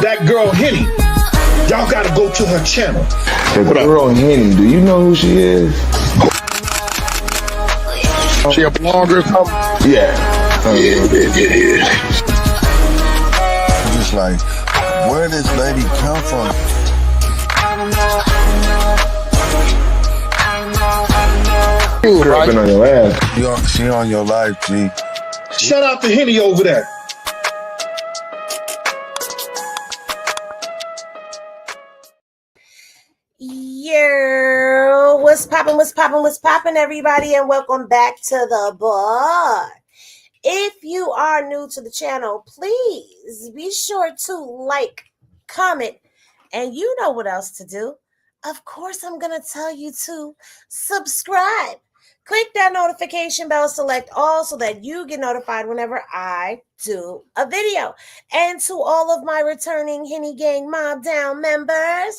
That girl Henny, y'all gotta go to her channel. The girl Henny, do you know who she is? She a blogger or something? Yeah. Yeah. Just like, where this lady come from? Girl been on your ass. She on your life, G. Shout out to Henny over there. Yo, what's poppin', everybody, and welcome back to the bar. If you are new to the channel, please be sure to like, comment, and you know what else to do. Of course, I'm going to tell you to subscribe. Click that notification bell, select all so that you get notified whenever I do a video. And to all of my returning Henny Gang Mob Down members,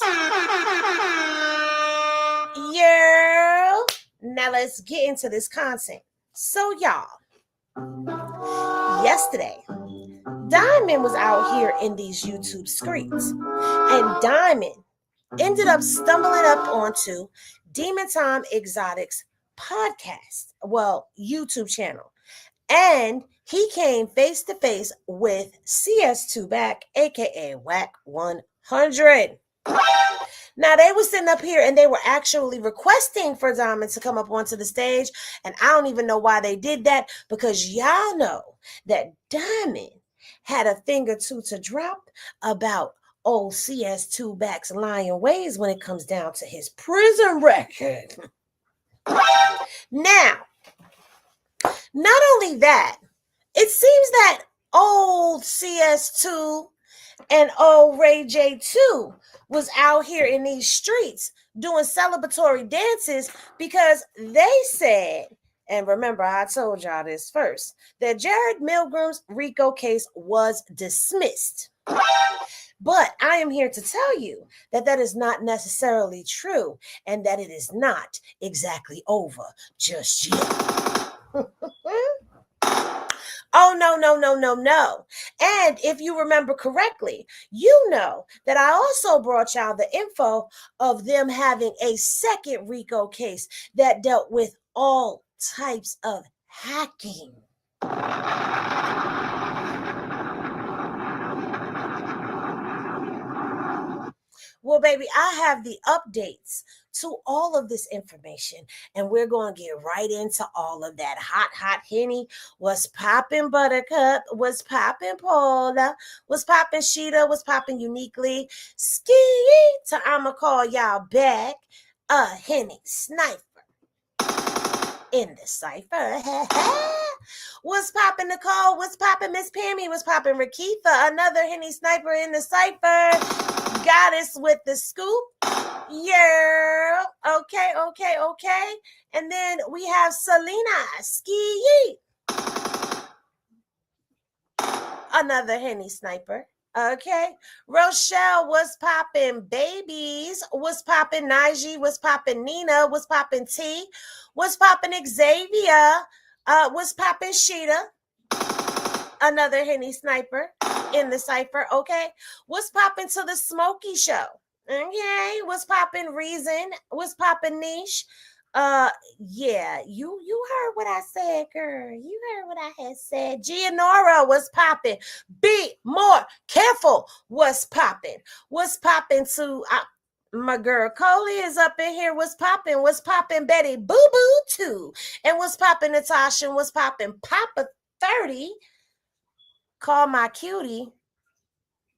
yeah. Now let's get into this content. So y'all, yesterday, Diamond was out here in these YouTube streets, and Diamond ended up stumbling up onto Demon Time Exotic's podcast, YouTube channel, and he came face to face with CS2 Wack, aka Wack 100. Now they were sitting up here and they were actually requesting for Diamond to come up onto the stage, and I don't even know why they did that, because y'all know that Diamond had a thing or two to drop about old CS2 Wack's lying ways when it comes down to his prison record. Now, not only that, it seems that old CS2 and old Ray J too was out here in these streets doing celebratory dances because they said, and remember I told y'all this first, that Jarred Milgram's RICO case was dismissed. But I am here to tell you that that is not necessarily true and that it is not exactly over just yet. Oh, no. And if you remember correctly, you know that I also brought y'all the info of them having a second RICO case that dealt with all types of hacking. Well, baby, I have the updates to all of this information, and we're going to get right into all of that. Hot Henny. What's poppin' Buttercup? What's poppin' Paula? What's poppin' Sheeta? What's poppin' Uniquely? Ski. So I'ma call y'all back. Henny Sniper in the cipher. What's poppin' Nicole? What's poppin' Miss Pammy? What's poppin' Rakitha? Another Henny Sniper in the cipher. Goddess with the scoop. Yeah. Okay. And then we have Selena Ski. Another Henny Sniper. Okay. Rochelle, what's poppin'? Babies. What's poppin'? Naiji. What's poppin'? Nina. What's poppin'? T. What's poppin'? Xavier. What's poppin'? Sheeta. Another Henny Sniper in the cipher. Okay. What's poppin' to the Smokey Show? Okay. What's poppin' Reason? What's poppin' Niche? Yeah, you heard what I said, girl. You heard what I had said. Gianora, what's poppin'? Be more careful. What's poppin'? What's poppin' to my girl Coley is up in here. What's poppin'? What's poppin' Betty Boo Boo too? And what's poppin' Natasha? What's poppin' Papa 30? Call my cutie.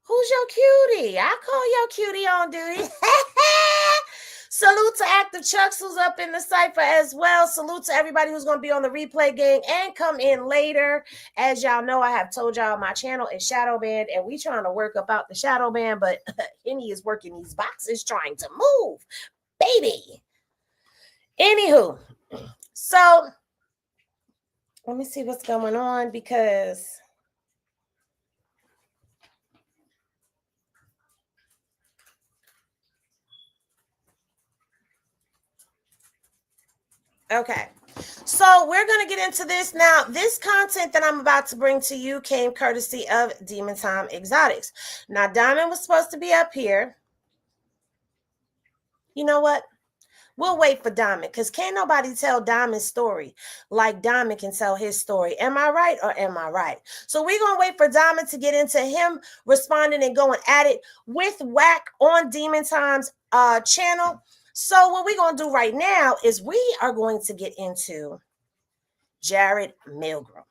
Who's your cutie? I call your cutie on duty. Salute to Active Chucks who's up in the cipher as well. Salute to everybody who's going to be on the replay gang and come in later. As y'all know, I have told y'all my channel is shadow banned, and we trying to work up out the shadow ban, but Henny is working these boxes trying to move, baby. Anywho, so let me see what's going on because okay. So we're going to get into this now. This content that I'm about to bring to you came courtesy of Demon Time Exotics. Now, Diamond was supposed to be up here. You know what? We'll wait for Diamond because can't nobody tell Diamond's story like Diamond can tell his story. Am I right or am I right? So we're going to wait for Diamond to get into him responding and going at it with Wack on Demon Time's channel. So what we're going to do right now is we are going to get into Jarred Milgram.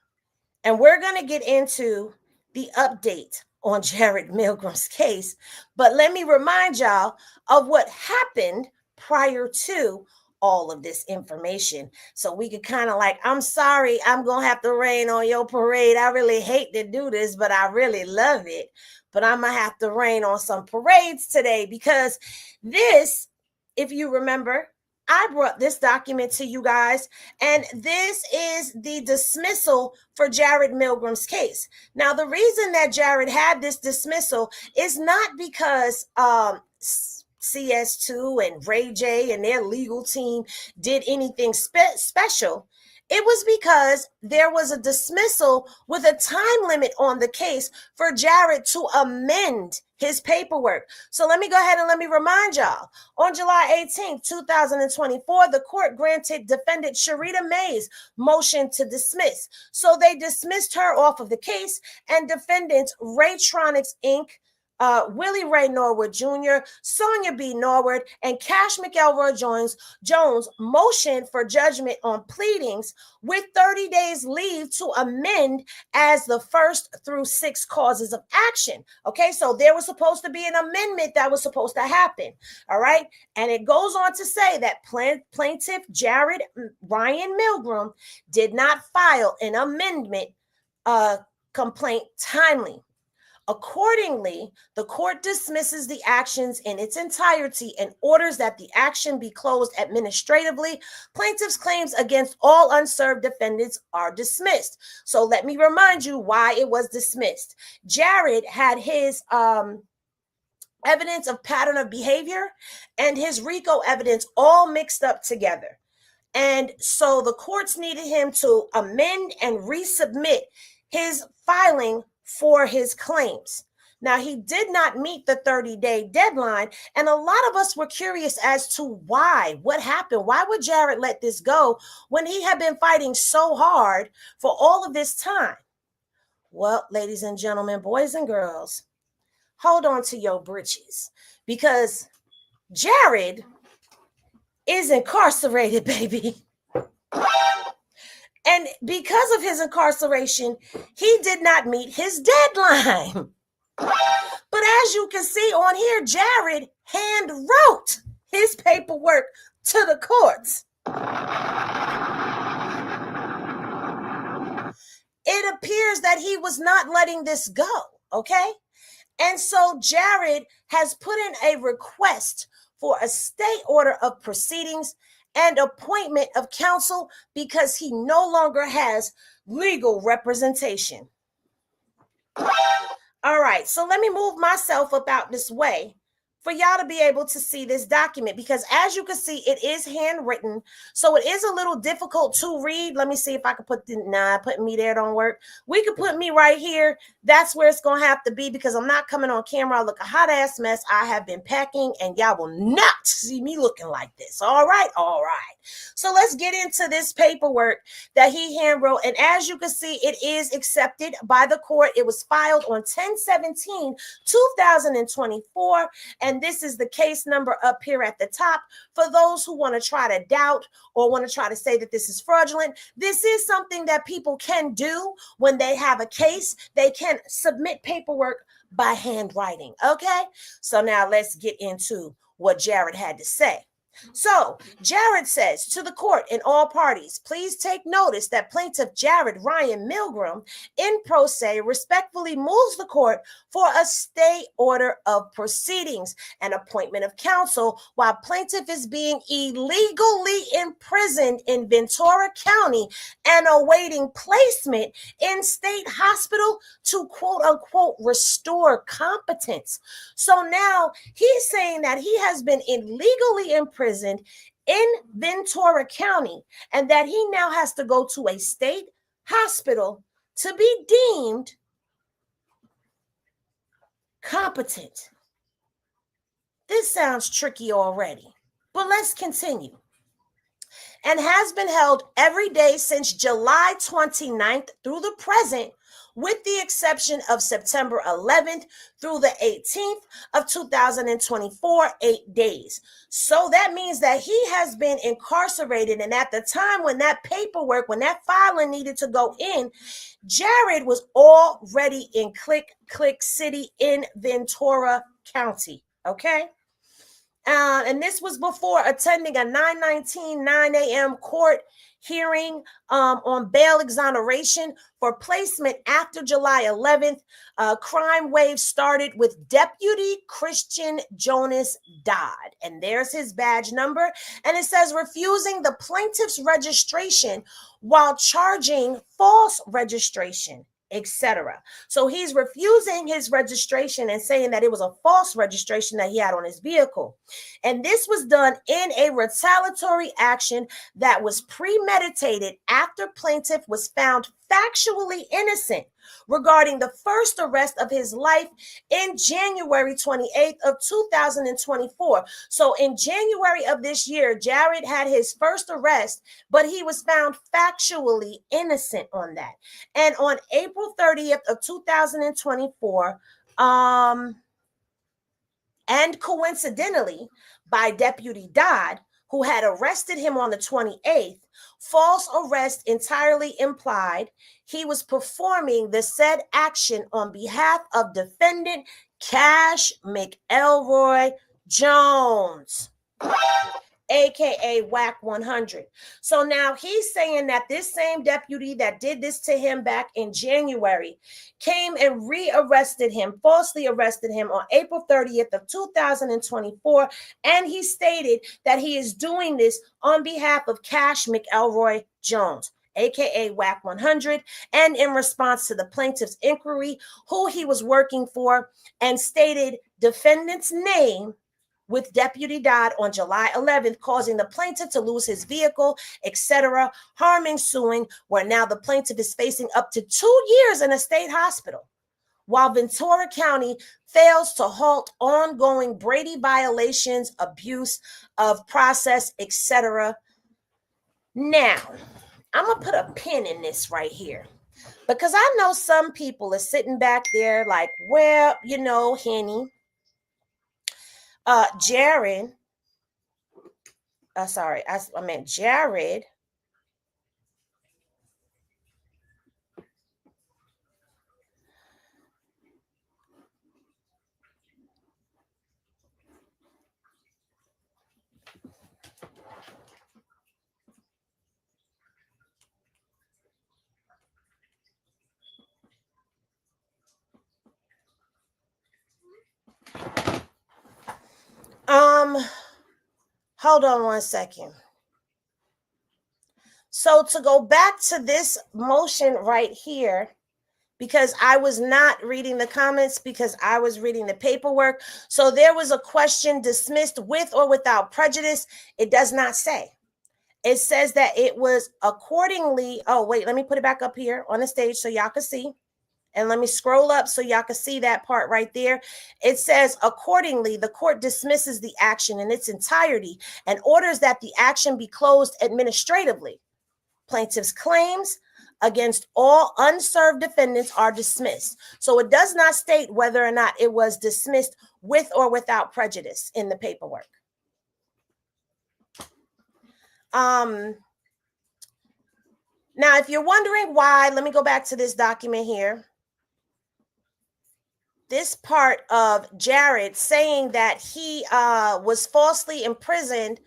And we're going to get into the update on Jarred Milgram's case. But let me remind y'all of what happened prior to all of this information. So we could kind of like, I'm sorry, I'm going to have to rain on your parade. I really hate to do this, but I really love it. But I'm going to have to rain on some parades today because this, if you remember, I brought this document to you guys, and this is the dismissal for Jarred Milgram's case. Now, the reason that Jarred had this dismissal is not because CS2 and Ray J and their legal team did anything special. It was because there was a dismissal with a time limit on the case for Jarred to amend his paperwork. So let me go ahead and let me remind y'all. On July 18th, 2024, the court granted defendant Sharita May's motion to dismiss. So they dismissed her off of the case, and defendant Raytronics Inc., Willie Ray Norwood Jr., Sonia B. Norwood, and Cash McElroy Jones motion for judgment on pleadings with 30 days leave to amend as the first through 6 causes of action. Okay, so there was supposed to be an amendment that was supposed to happen. All right, and it goes on to say that plaintiff Jarred Ryan Milgram did not file an amendment complaint timely. Accordingly, the court dismisses the actions in its entirety and orders that the action be closed administratively. Plaintiff's claims against all unserved defendants are dismissed. So let me remind you why it was dismissed. Jarred had his evidence of pattern of behavior and his RICO evidence all mixed up together. And so the courts needed him to amend and resubmit his filing for his claims. Now, he did not meet the 30-day deadline, and a lot of us were curious as to why. What happened? Why would Jarred let this go when he had been fighting so hard for all of this time? Well, ladies and gentlemen, boys and girls, hold on to your britches, because Jarred is incarcerated, baby. And because of his incarceration, he did not meet his deadline. But as you can see on here, Jarred hand wrote his paperwork to the courts. It appears that he was not letting this go, okay? And so Jarred has put in a request for a stay order of proceedings and appointment of counsel because he no longer has legal representation. All right, so let me move myself up out this way for y'all to be able to see this document, because as you can see, it is handwritten, so it is a little difficult to read. Let me see if I can put putting me there don't work. We could put me right here. That's where it's going to have to be, because I'm not coming on camera. I look a hot ass mess. I have been packing, and y'all will not see me looking like this. All right. So let's get into this paperwork that he handwrote, and as you can see, it is accepted by the court. It was filed on 10/17/2024, and this is the case number up here at the top. For those who want to try to doubt or want to try to say that this is fraudulent, this is something that people can do when they have a case. They can submit paperwork by handwriting. Okay, so now let's get into what Jarred had to say. So Jarred says to the court and all parties, please take notice that plaintiff Jarred Ryan Milgram in pro se respectfully moves the court for a stay order of proceedings and appointment of counsel while plaintiff is being illegally imprisoned in Ventura County and awaiting placement in state hospital to quote unquote restore competence. So now he's saying that he has been illegally imprisoned in Ventura County, and that he now has to go to a state hospital to be deemed competent. This sounds tricky already, but let's continue. And has been held every day since July 29th through the present, with the exception of September 11th through the 18th of 2024, 8 days. So that means that he has been incarcerated. And at the time when that paperwork, when that filing needed to go in, Jarred was already in Click City in Ventura County. Okay. And this was before attending a 9 a.m. court hearing on bail exoneration for placement after July 11th. Crime wave started with Deputy Christian Jonas Dodd. And there's his badge number. And it says refusing the plaintiff's registration while charging false registration, etc. So he's refusing his registration and saying that it was a false registration that he had on his vehicle. And this was done in a retaliatory action that was premeditated after plaintiff was found factually innocent regarding the first arrest of his life in January 28th of 2024. So in January of this year, Jarred had his first arrest, but he was found factually innocent on that. And on April 30th of 2024, and coincidentally, by Deputy Dodd, who had arrested him on the 28th, false arrest entirely implied, he was performing the said action on behalf of defendant Cash McElroy Jones, aka Wack 100. So now he's saying that this same deputy that did this to him back in January came and rearrested him, falsely arrested him on April 30th of 2024. And he stated that he is doing this on behalf of Cash McElroy Jones, aka Wack 100, and in response to the plaintiff's inquiry, who he was working for, and stated defendant's name with Deputy Dodd on July 11th, causing the plaintiff to lose his vehicle, etc., harm ensuing, where now the plaintiff is facing up to 2 years in a state hospital, while Ventura County fails to halt ongoing Brady violations, abuse of process, etc. Now, I'm going to put a pin in this right here, because I know some people are sitting back there like, well, you know, Henny, Jarred, I meant Jarred. Hold on one second. So to go back to this motion right here, because I was not reading the comments because I was reading the paperwork. So there was a question dismissed with or without prejudice. It does not say. It says that it was accordingly. Oh, wait, let me put it back up here on the stage so y'all can see. And let me scroll up so y'all can see that part right there. It says, accordingly, the court dismisses the action in its entirety and orders that the action be closed administratively. Plaintiff's claims against all unserved defendants are dismissed. So it does not state whether or not it was dismissed with or without prejudice in the paperwork. Now, if you're wondering why, let me go back to this document here. This part of Jarred saying that he was falsely imprisoned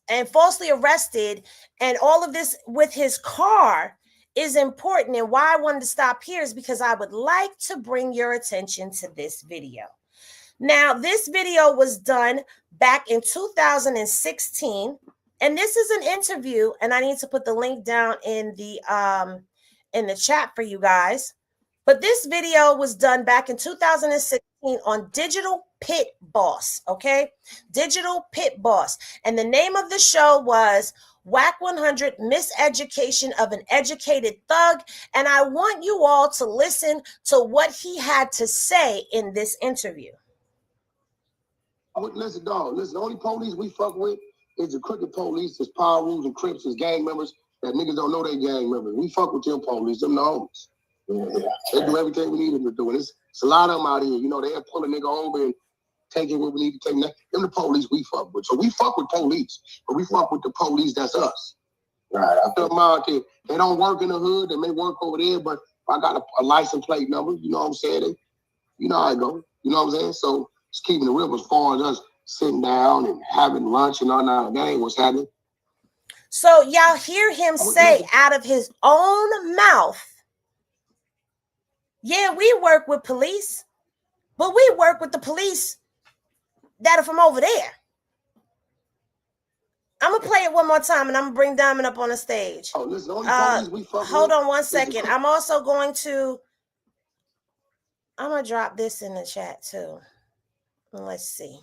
and falsely arrested and all of this with his car is important. And why I wanted to stop here is because I would like to bring your attention to this video. Now, this video was done back in 2016, and this is an interview, and I need to put the link down in the chat for you guys. But this video was done back in 2016 on Digital Pit Boss, okay? Digital Pit Boss. And the name of the show was Wack 100 Miseducation of an Educated Thug. And I want you all to listen to what he had to say in this interview. Listen, dog, listen, the only police we fuck with is the crooked police, is Power Rules and Crips, is gang members that niggas don't know they gang members. We fuck with them police, them the homies. Yeah. They do everything we need them to do. And it's a lot of them out here, you know, they'll pull a nigga over and take it what we need to take. Them the police we fuck with. So we fuck with police, but we fuck with the police that's us. Right. I feel them out there. They don't work in the hood, they may work over there, but I got a license plate number, you know what I'm saying? You know how I go, you know what I'm saying? So it's keeping it real as far as us sitting down and having lunch and all that. That ain't what's happening. So y'all hear him say out of his own mouth, yeah, we work with police, but we work with the police that are from over there. I'm going to play it one more time and I'm going to bring Diamond up on the stage. Oh, listen, only police we fuck hold with. on one second. I'm also going to drop this in the chat too. Let's see.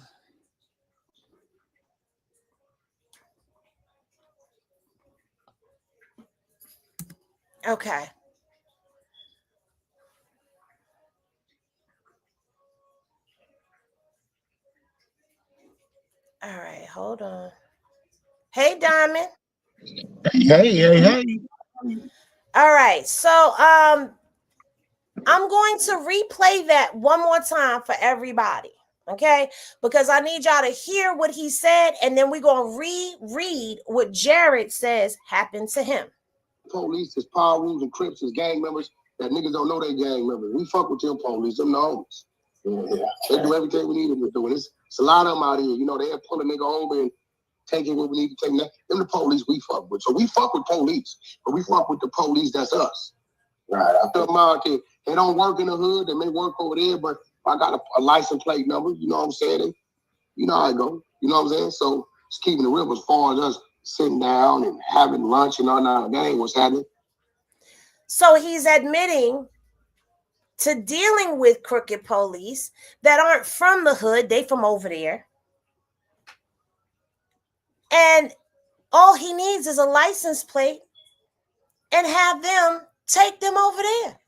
Okay. All right, hold on. Hey, Diamond. Hey. All right, so I'm going to replay that one more time for everybody, okay? Because I need y'all to hear what he said, and then we're going to reread what Jarred says happened to him. Police is Power Rules and Crips, is gang members that niggas don't know they gang members. We fuck with them police, them the homies. Yeah. They do everything we need them to do. And it's a lot of them out here, you know, they'll pull a nigga over and take it what we need to take. Them the police we fuck with. So we fuck with police, but we fuck with the police that's us. Right. I feel them out there. They don't work in the hood, they may work over there, but I got a license plate number, you know what I'm saying? You know how I go, you know what I'm saying? So it's keeping it real as far as us sitting down and having lunch and all that. That ain't what's happening. So he's admitting to dealing with crooked police that aren't from the hood, they from over there. And all he needs is a license plate and have them take them over there.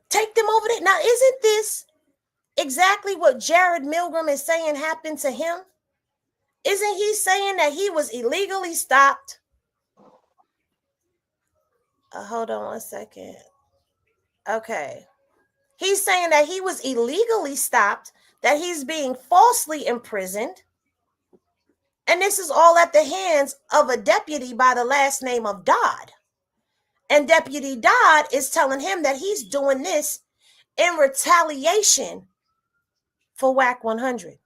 Take them over there. Now, isn't this exactly what Jarred Milgram is saying happened to him? Isn't he saying that he was illegally stopped? Hold on one second. Okay. He's saying that he was illegally stopped, that he's being falsely imprisoned. And this is all at the hands of a deputy by the last name of Dodd. And Deputy Dodd is telling him that he's doing this in retaliation for Wack 100.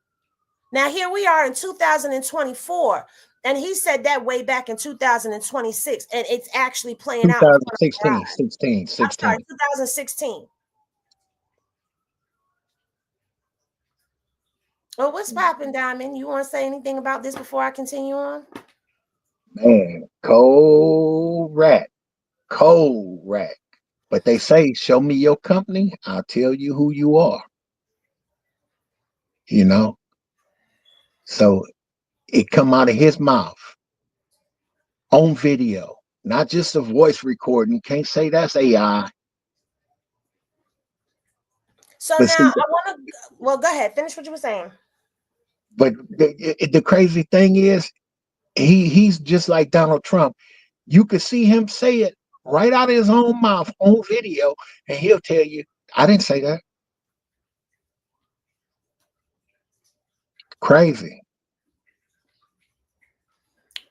Now, here we are in 2024, and he said that way back in 2026, and it's actually playing out. 2016. I'm sorry, 2016. Well, what's popping, Diamond? You want to say anything about this before I continue on? Man, cold rat. But they say, show me your company, I'll tell you who you are. You know? So it come out of his mouth on video, not just a voice recording. Can't say that's AI. So but now I want to, well, go ahead. Finish what you were saying. But the crazy thing is, he's just like Donald Trump. You could see him say it right out of his own mouth on video, and he'll tell you, I didn't say that. Crazy.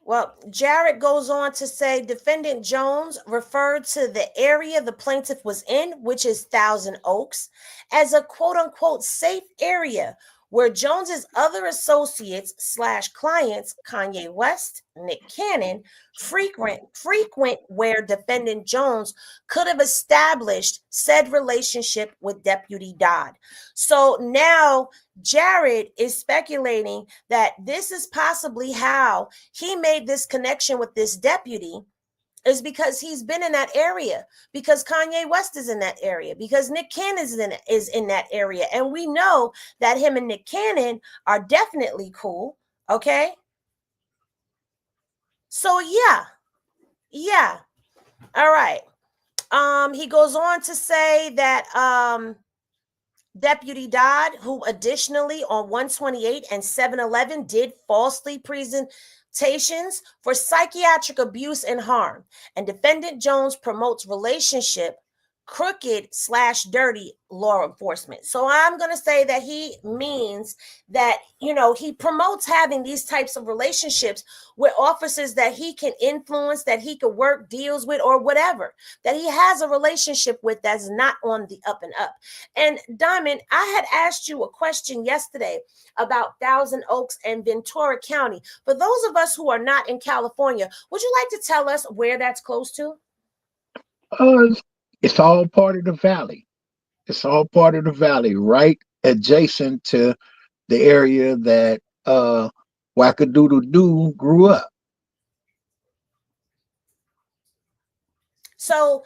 Well, Jarred goes on to say Defendant Jones referred to the area the plaintiff was in, which is Thousand Oaks, as a quote-unquote safe area where Jones's other associates / clients, Kanye West, Nick Cannon, frequent where Defendant Jones could have established said relationship with Deputy Dodd. So now Jarred is speculating that this is possibly how he made this connection with this deputy is because he's been in that area, because Kanye West is in that area, because Nick Cannon is in that area. And we know that him and Nick Cannon are definitely cool. Okay. So yeah. All right. He goes on to say that Deputy Dodd, who additionally on 128 and 711 did falsely presentations for psychiatric abuse and harm, and defendant Jones promotes relationship crooked/dirty law enforcement. So I'm going to say that he means that, he promotes having these types of relationships with officers that he can influence, that he could work deals with, or whatever, that he has a relationship with that's not on the up and up. And Diamond, I had asked you a question yesterday about Thousand Oaks and Ventura County. For those of us who are not in California, would you like to tell us where that's close to? It's all part of the valley. It's all part of the valley, right adjacent to the area that Wackadoodle-Doo grew up. So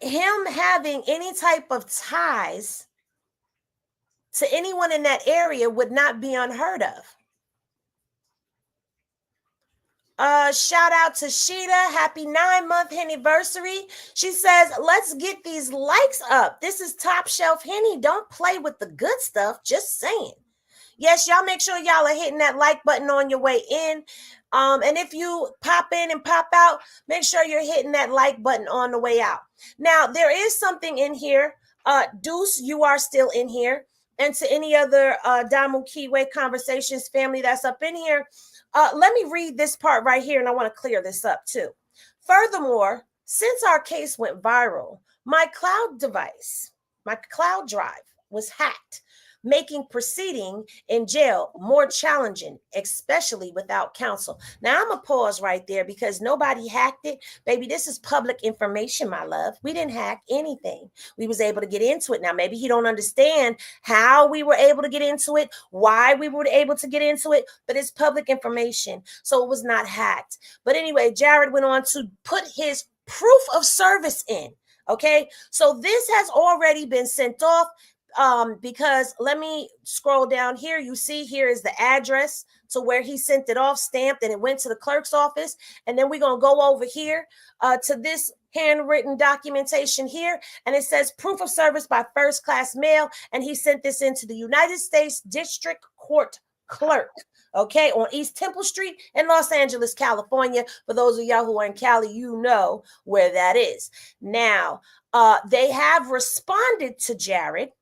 him having any type of ties to anyone in that area would not be unheard of. Shout out to Sheeta. Happy 9-month anniversary. She says, let's get these likes up. This is Top Shelf Henny. Don't play with the good stuff. Just saying. Yes, y'all make sure y'all are hitting that like button on your way in. And if you pop in and pop out, make sure you're hitting that like button on the way out. Now, there is something in here. Deuce, you are still in here. And to any other Damu Kiwe Conversations family that's up in here, let me read this part right here, and I want to clear this up too. Furthermore, since our case went viral, my cloud drive was hacked, making proceeding in jail more challenging, especially without counsel. Now, I'm going to pause right there because nobody hacked it. Baby, this is public information, my love. We didn't hack anything. We was able to get into it. Now, maybe he don't understand how we were able to get into it, why we were able to get into it, but it's public information, so it was not hacked. But anyway, Jarred went on to put his proof of service in. Okay, so this has already been sent off. Because let me scroll down here. You see here is the address to where he sent it off, stamped, and it went to the clerk's office. And then we're going to go over here to this handwritten documentation here. And it says proof of service by first class mail. And he sent this into the United States District Court Clerk. Okay, on East Temple Street in Los Angeles, California. For those of y'all who are in Cali, you know where that is. Now, they have responded to Jarred.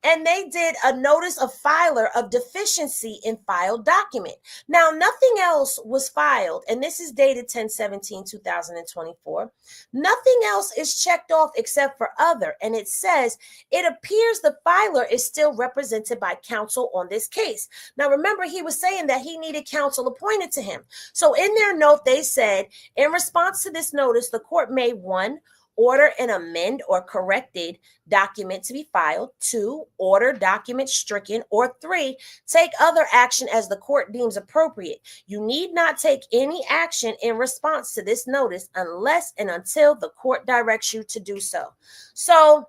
And they did a notice of filer of deficiency in filed document. Now, nothing else was filed, and this is dated 10/17/2024. Nothing else is checked off except for other, and it says it appears the filer is still represented by counsel on this case. Now, remember, he was saying that he needed counsel appointed to him. So in their note, they said, in response to this notice, the court may, 1, order an amend or corrected document to be filed, 2, order document stricken, or 3, take other action as the court deems appropriate. You need not take any action in response to this notice unless and until the court directs you to do so. So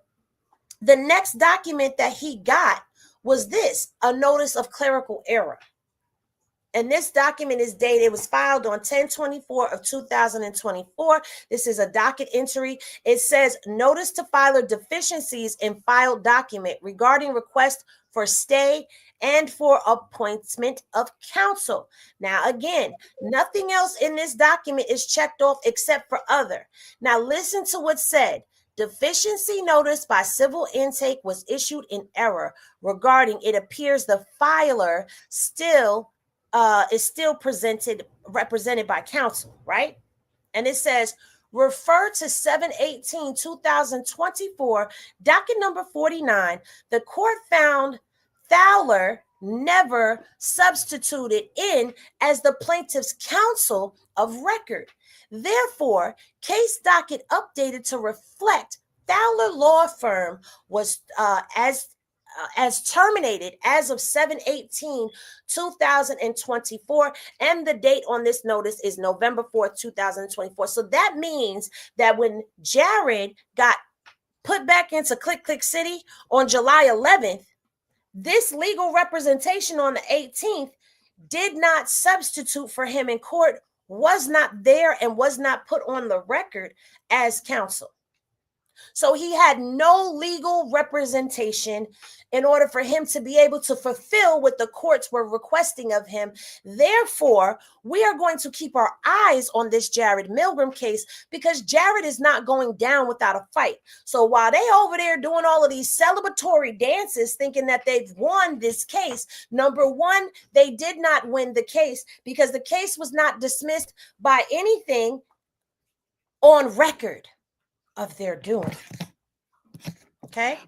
the next document that he got was this, a notice of clerical error. And this document is dated, it was filed on 10/24/2024. This is a docket entry. It says notice to filer deficiencies in filed document regarding request for stay and for appointment of counsel. Now, again, nothing else in this document is checked off except for other. Now, listen to what's said. Deficiency notice by civil intake was issued in error regarding it appears the filer is still represented by counsel, right? And it says, refer to 7/18/2024, docket number 49. The court found Fowler never substituted in as the plaintiff's counsel of record. Therefore, case docket updated to reflect Fowler Law Firm was as as terminated as of 7/18/2024, and the date on this notice is November 4th, 2024. So that means that when Jarred got put back into Click Click City on July 11th, this legal representation on the 18th did not substitute for him in court, was not there, and was not put on the record as counsel. So he had no legal representation in order for him to be able to fulfill what the courts were requesting of him. Therefore, we are going to keep our eyes on this Jarred Milgram case, because Jarred is not going down without a fight. So while they over there doing all of these celebratory dances thinking that they've won this case, number one, they did not win the case, because the case was not dismissed by anything on record of their doing. Okay?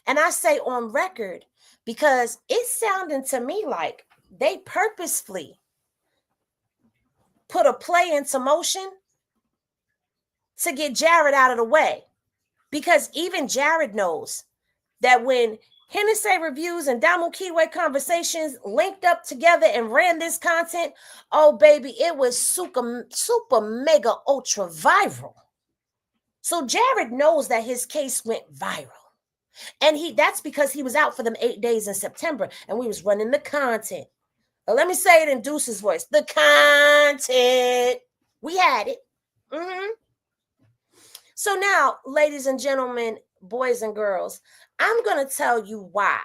And I say on record because it's sounding to me like they purposefully put a play into motion to get Jarred out of the way. Because even Jarred knows that when Hennessy Reviews and Damu Kiwe Conversations linked up together and ran this content, oh baby, it was super mega ultra viral. So Jarred knows that his case went viral. And that's because he was out for them 8 days in September and we was running the content. But let me say it in Deuce's voice. The content. We had it. So now, ladies and gentlemen, boys and girls, I'm going to tell you why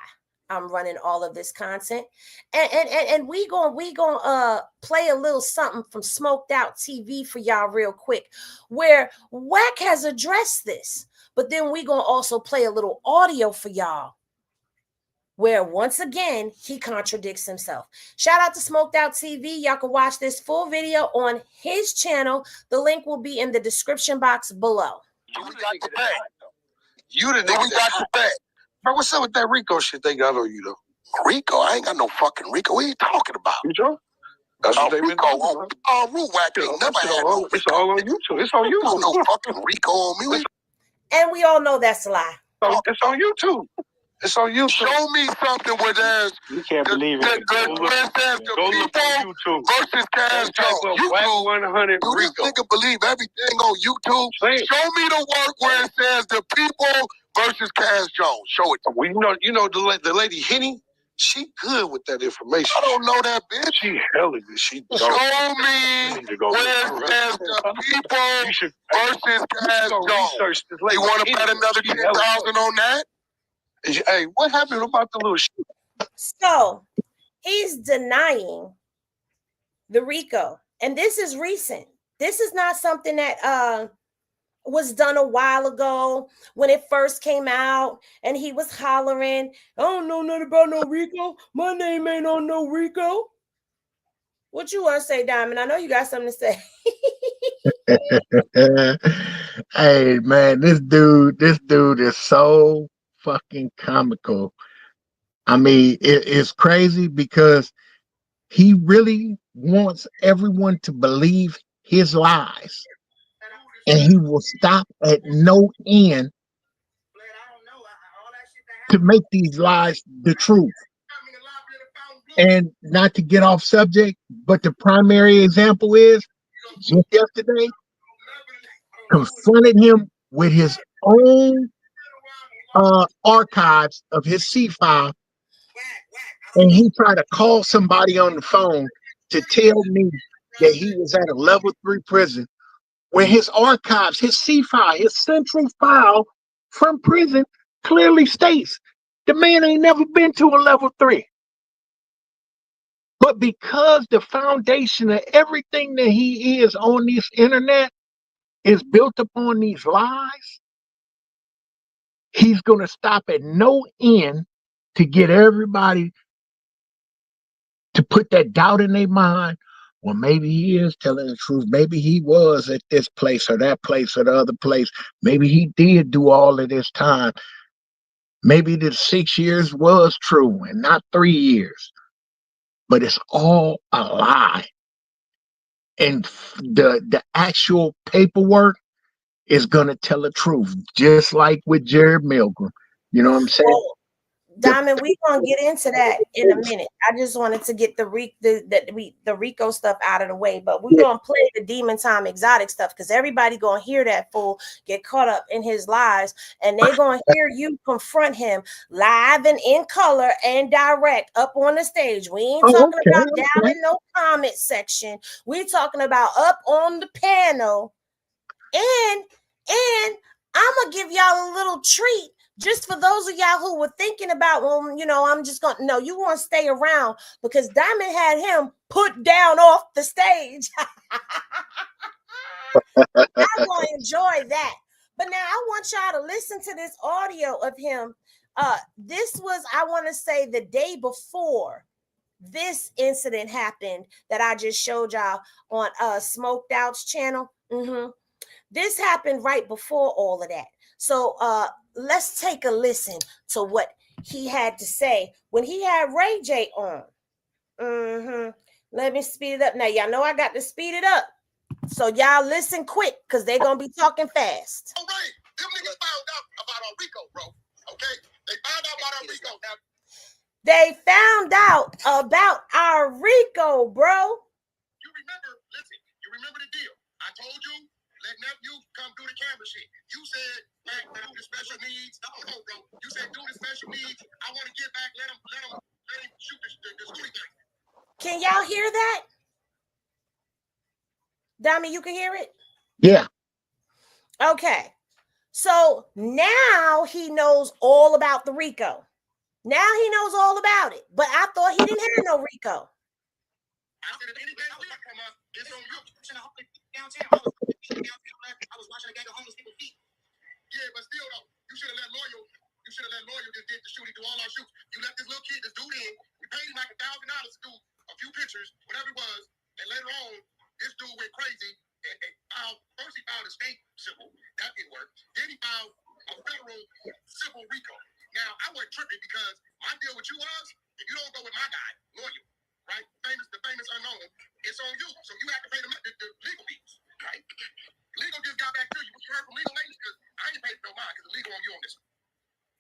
I'm running all of this content. And we gonna play a little something from Smoked Out TV for y'all real quick, where Wack has addressed this. But then we gonna also play a little audio for y'all where once again he contradicts himself. Shout out to Smoked Out TV. Y'all can watch this full video on his channel. The link will be in the description box below. We got the bag. You the nigga we got the bag. Bro, what's up with that RICO shit they got on you though? RICO? I ain't got no fucking RICO. What are you talking about? You sure? That's what they been doing. Wack ain't never had no RICO. It's all on YouTube. It's on YouTube. No fucking RICO on me. And we all know that's a lie. It's on YouTube. It's on YouTube. Show me something where there's you can't believe it. Go look on YouTube versus Cash Jones. YouTube 100 do this nigga believe everything on YouTube? Show me the work where it says the people versus Cash Jones. Show it. Well, you know the lady Henny. She good with that information. I don't know that bitch. She hella good. She don't. Show me where it says the people versus Cash Jones. You want to bet another 10,000 on that? Hey, what happened about the little shit? So he's denying the RICO, and this is recent. This is not something that was done a while ago when it first came out, and he was hollering, "I don't know nothing about no RICO. My name ain't on no RICO." What you want to say, Diamond? I know you got something to say. Hey man, this dude is so fucking comical. I mean, it's crazy because he really wants everyone to believe his lies, and he will stop at no end to make these lies the truth. And not to get off subject, but the primary example is just yesterday confronted him with his own archives of his C file, and he tried to call somebody on the phone to tell me that he was at a level 3 prison, where his archives, his C file, his central file from prison clearly states the man ain't never been to a level 3. But because the foundation of everything that he is on this internet is built upon these lies, he's going to stop at no end to get everybody to put that doubt in their mind. Well, maybe he is telling the truth. Maybe he was at this place or that place or the other place. Maybe he did do all of this time. Maybe the 6 years was true and not 3 years. But it's all a lie. And the actual paperwork is going to tell the truth, just like with Jarred Milgram. You know what I'm saying? Diamond, we gonna get into that in a minute. I just wanted to get the RICO stuff out of the way, but we're gonna play the Demon Time Exotic stuff because everybody gonna hear that fool get caught up in his lies, and they gonna hear you confront him live and in color and direct up on the stage. We ain't talking about down in no comment section. We talking about up on the panel, and I'm gonna give y'all a little treat. Just for those of y'all who were thinking about, well, you know, I'm just going to, no, you want to stay around because Diamond had him put down off the stage. I'm going to enjoy that. But now I want y'all to listen to this audio of him. This was, I want to say, the day before this incident happened that I just showed y'all on Smoked Out's channel. This happened right before all of that. So, let's take a listen to what he had to say when he had Ray J on. Let me speed it up. Now, y'all know I got to speed it up. So y'all listen quick because they're going to be talking fast. All right. Them niggas found out about our RICO, bro. Okay? They found out about our RICO. Now, they found out about our RICO, bro. You remember the deal. I told you, let nephew come do the camera shit. You said, man, do the special needs. No, bro. You said do the special needs. I want to get back. Let him shoot the scooty thing. Can y'all hear that? Dami, you can hear it? Yeah. Okay. So now he knows all about the RICO. Now he knows all about it. But I thought he didn't have no RICO. I said if anything else come up, it's on you. Downtown, I was watching a gang of homeless people feet. Yeah, but still though, you should have let Loyal just did the shooting, do all our shoots. You let this little kid, this dude in. We paid him like $1,000 to do a few pictures, whatever it was. And later on, this dude went crazy and first he filed a state civil. That didn't work. Then he filed a federal civil RICO. Now, I wasn't tripping because my deal with you was, if you don't go with my guy, Loyal, right? The famous unknown, it's on you. So you have to pay the legal fees, right? Legal just got back to you. What you heard from legal ladies? Because I ain't paid no mind because the legal on you on this one.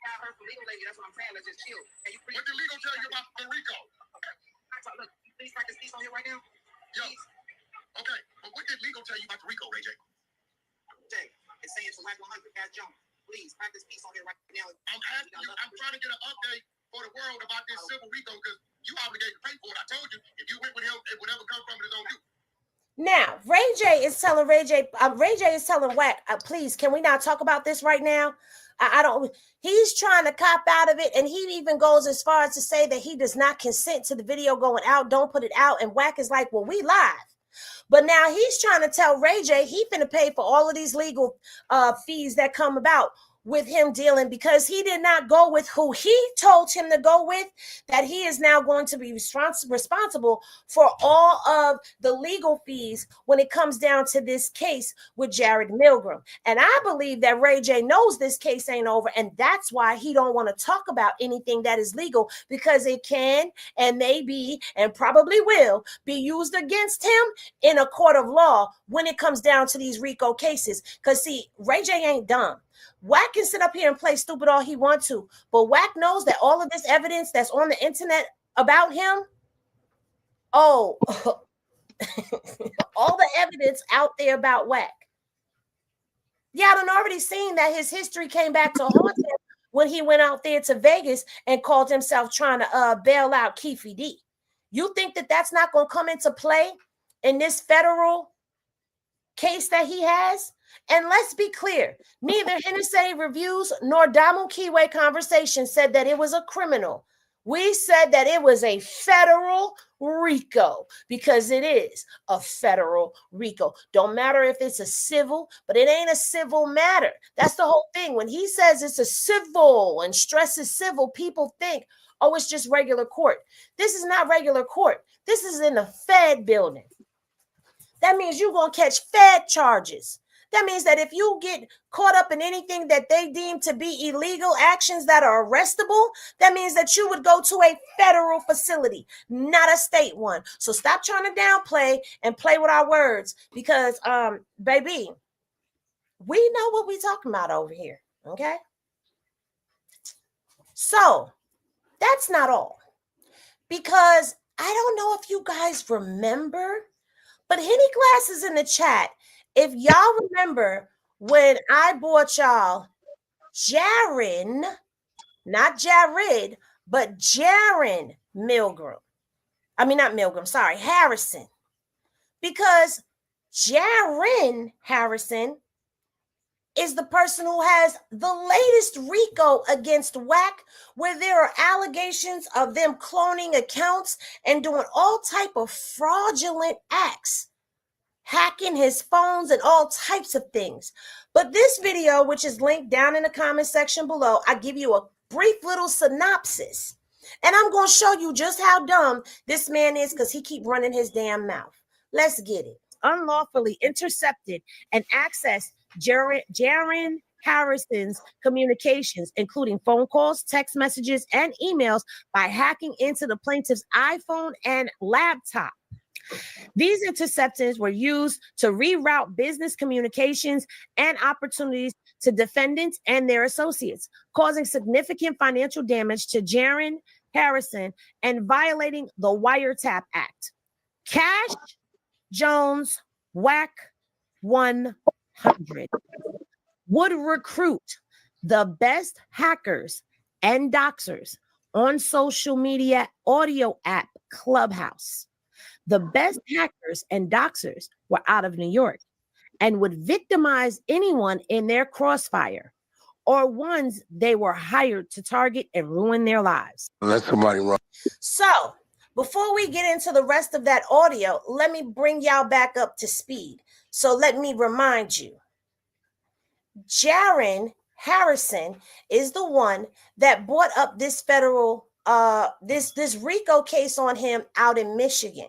I heard from legal lady. That's what I'm saying. Let's just chill. What did legal tell you about the RICO? Look, please practice peace on here right now. Yo. Okay, but what did legal tell you about the RICO, Ray J? Jay, it's saying to Wack 100, Cash Jones. Please practice peace on here right now. I'm asking you. I'm trying to get an update for the world about this civil RICO because you obligated to pay for it. I told you if you went with him, it whatever come from it is on you. Now, Ray J is telling Wack, please, can we not talk about this right now? I don't, he's trying to cop out of it. And he even goes as far as to say that he does not consent to the video going out. Don't put it out. And Wack is like, well, we live. But now he's trying to tell Ray J he finna pay for all of these legal fees that come about with him dealing because he did not go with who he told him to go with, that he is now going to be responsible for all of the legal fees when it comes down to this case with Jarred Milgram. And I believe that Ray J knows this case ain't over, and that's why he don't want to talk about anything that is legal because it can and may be and probably will be used against him in a court of law when it comes down to these RICO cases. Because see, Ray J ain't dumb. Wack can sit up here and play stupid all he wants to, but Wack knows that all of this evidence that's on the internet about him, all the evidence out there about Wack. Yeah, I've already seen that his history came back to haunt him when he went out there to Vegas and called himself trying to bail out Keefy D. You think that that's not going to come into play in this federal case that he has? And let's be clear, neither Hennessy Reviews nor Damu Kiwe Conversation said that it was a criminal. We said that it was a federal RICO because it is a federal RICO. Don't matter if it's a civil, but it ain't a civil matter. That's the whole thing. When he says it's a civil and stresses civil, people think, oh, it's just regular court. This is not regular court. This is in the Fed building. That means you're going to catch Fed charges. That means that if you get caught up in anything that they deem to be illegal actions that are arrestable, that means that you would go to a federal facility, not a state one. So stop trying to downplay and play with our words because, baby, we know what we're talking about over here, okay? So That's not all. Because I don't know if you guys remember, but Henny Glass is in the chat. If y'all remember when I bought y'all Jerren, not Jarred, but Jerren Milgram. I mean, not Milgram, sorry, Harrison. Because Jerren Harrison is the person who has the latest RICO against Wack, where there are allegations of them cloning accounts and doing all type of fraudulent acts, hacking his phones and all types of things. But this video, which is linked down in the comment section below, I give you a brief little synopsis. And I'm going to show you just how dumb this man is because he keep running his damn mouth. Let's get it. Unlawfully intercepted and accessed Jerren Harrison's communications, including phone calls, text messages, and emails by hacking into the plaintiff's iPhone and laptop. These interceptions were used to reroute business communications and opportunities to defendants and their associates, causing significant financial damage to Jerren Harrison and violating the Wiretap Act. Cash Jones Wack 100 would recruit the best hackers and doxers on social media audio app Clubhouse. The best hackers and doxers were out of New York and would victimize anyone in their crossfire or ones they were hired to target and ruin their lives. Let somebody run. So, before we get into the rest of that audio, let me bring y'all back up to speed. So let me remind you, Jerren Harrison is the one that brought up this federal, this RICO case on him out in Michigan.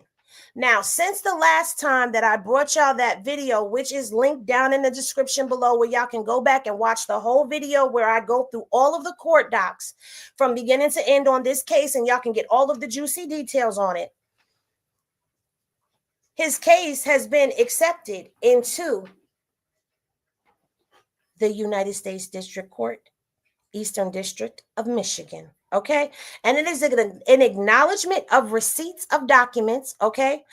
Now, since the last time that I brought y'all that video, which is linked down in the description below, where y'all can go back and watch the whole video where I go through all of the court docs from beginning to end on this case, and y'all can get all of the juicy details on it. His case has been accepted into the United States District Court, Eastern District of Michigan. Okay. And it is an acknowledgement of receipts of documents. Okay.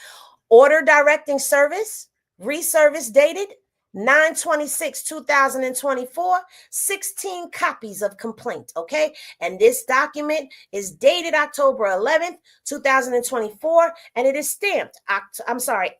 Order directing service, reservice dated 9/26/2024, 16 copies of complaint. Okay. And this document is dated October 11th, 2024. And it is stamped. October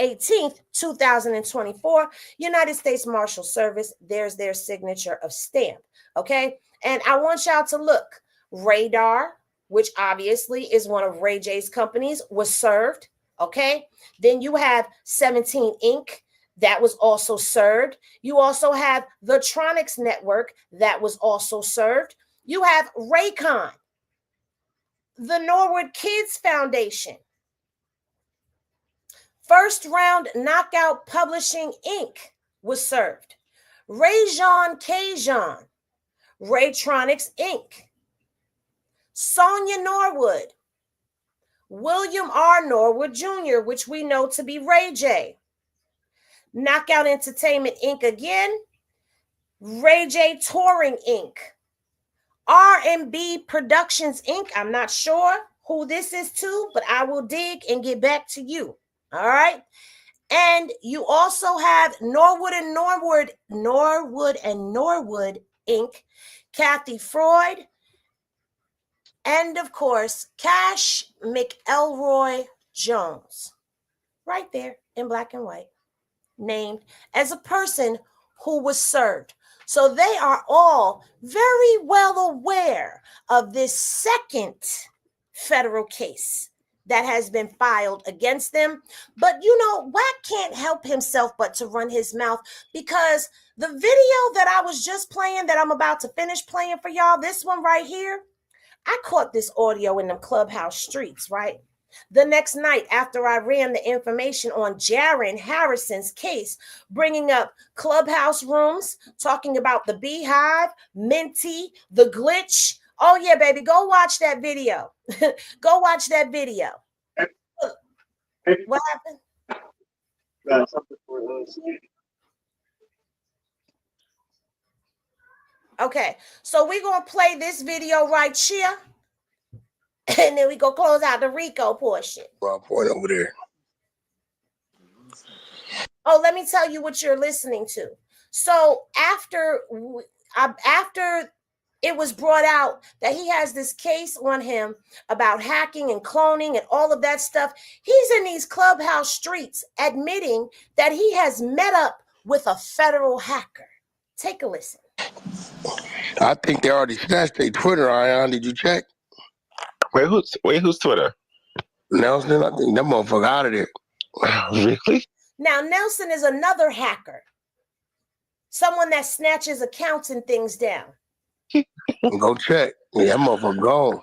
18th, 2024, United States Marshal Service. There's their signature of stamp. Okay. And I want y'all to look. Radar, which obviously is one of Ray J's companies, was served. Okay. Then you have 17 Inc. that was also served. You also have the Tronics Network that was also served. You have Raycon, the Norwood Kids Foundation, First Round Knockout Publishing Inc. was served. Rajon Kajon, Raytronics Inc., Sonia Norwood, William R. Norwood Jr., which we know to be Ray J. Knockout Entertainment Inc. again, Ray J Touring Inc., R&B Productions Inc. I'm not sure who this is to, but I will dig and get back to you. All right. And you also have Norwood and Norwood Inc., Kathy Freud, and of course, Cash McElroy Jones, right there in black and white, named as a person who was served. So they are all very well aware of this second federal case that has been filed against them. But you know, Wack can't help himself but to run his mouth, because the video that I was just playing, that I'm about to finish playing for y'all, this one right here, I caught this audio in the Clubhouse streets, right? The next night after I ran the information on Jerren Harrison's case, bringing up Clubhouse rooms, talking about the Beehive, Minty, the Glitch. Oh yeah, baby, go watch that video. Go watch that video. What happened? Okay, so we're gonna play this video right here, and then we go close out the RICO portion. Wrong point over there. Oh, let me tell you what you're listening to. So after it was brought out that he has this case on him about hacking and cloning and all of that stuff, he's in these clubhouse streets admitting that he has met up with a federal hacker. Take a listen. I think they already snatched their Twitter, Ion. Did you check? Wait, who's Twitter? Nelson, I think that motherfucker out of there. Really? Now, Nelson is another hacker. Someone that snatches accounts and things down. Go check. Yeah, that motherfucker gone.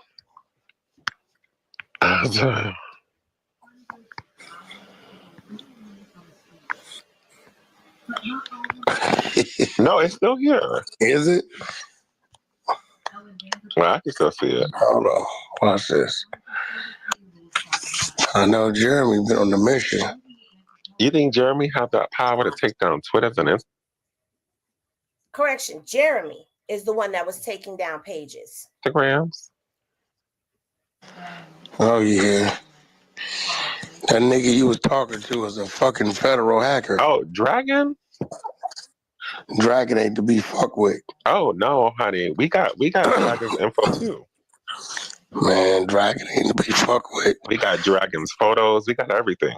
No, it's still here. Is it? Well, I can still see it. Hold on. Watch this. I know Jeremy been on the mission. You think Jeremy has the power to take down Twitter and Instagram? Correction, Jeremy is the one that was taking down pages. Instagrams? Oh, yeah. That nigga you was talking to is a fucking federal hacker. Oh, Dragon? Dragon ain't to be fucked with. Oh no, honey. We got Dragon's info too. Man, Dragon ain't to be fucked with. We got Dragon's photos. We got everything.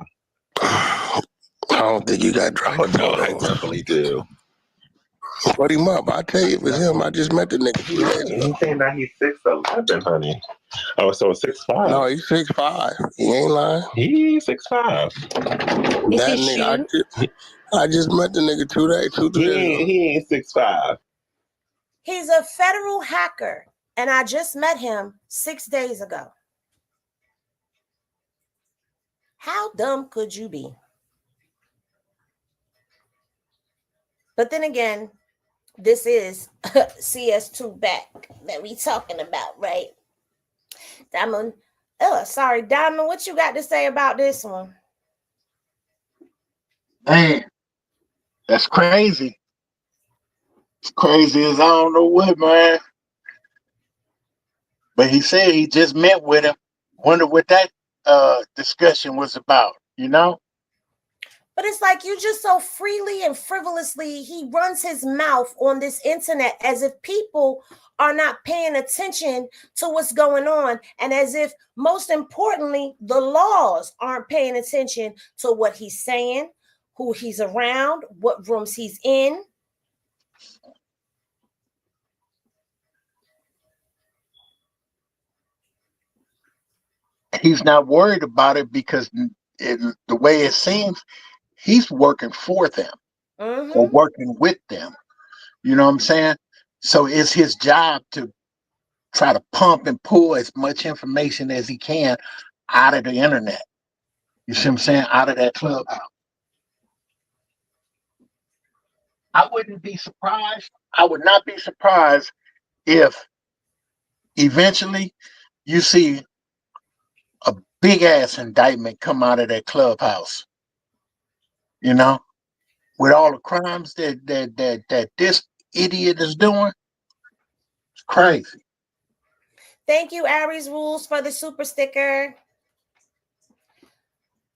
I don't think you got Dragon No, I photos. definitely do. Put him up. I tell you, if it's him, I just met the nigga 2 days ago. He's saying that he's 6'11", honey. Oh, so 6'5". No, he's 6'5". He ain't lying. He's 6'5". Is That he nigga, I just met the nigga 2 days, 3 days ago. He ain't 6'5". He's a federal hacker, and I just met him 6 days ago. How dumb could you be? But then again, this is CS2 back that we talking about, right? Diamond, Diamond, what you got to say about this one? Man, that's crazy. It's crazy as I don't know what, man. But he said he just met with him. Wonder what that discussion was about, you know? But it's like you just so freely and frivolously, he runs his mouth on this internet as if people are not paying attention to what's going on. And as if, most importantly, the laws aren't paying attention to what he's saying, who he's around, what rooms he's in. He's not worried about it because the way it seems, he's working for them or working with them. You know what I'm saying? So it's his job to try to pump and pull as much information as he can out of the internet. You see what I'm saying? Out of that clubhouse. I wouldn't be surprised. I would not be surprised if eventually you see a big ass indictment come out of that clubhouse. You know, with all the crimes that this idiot is doing, it's crazy. Thank you, Aries Rules, for the super sticker.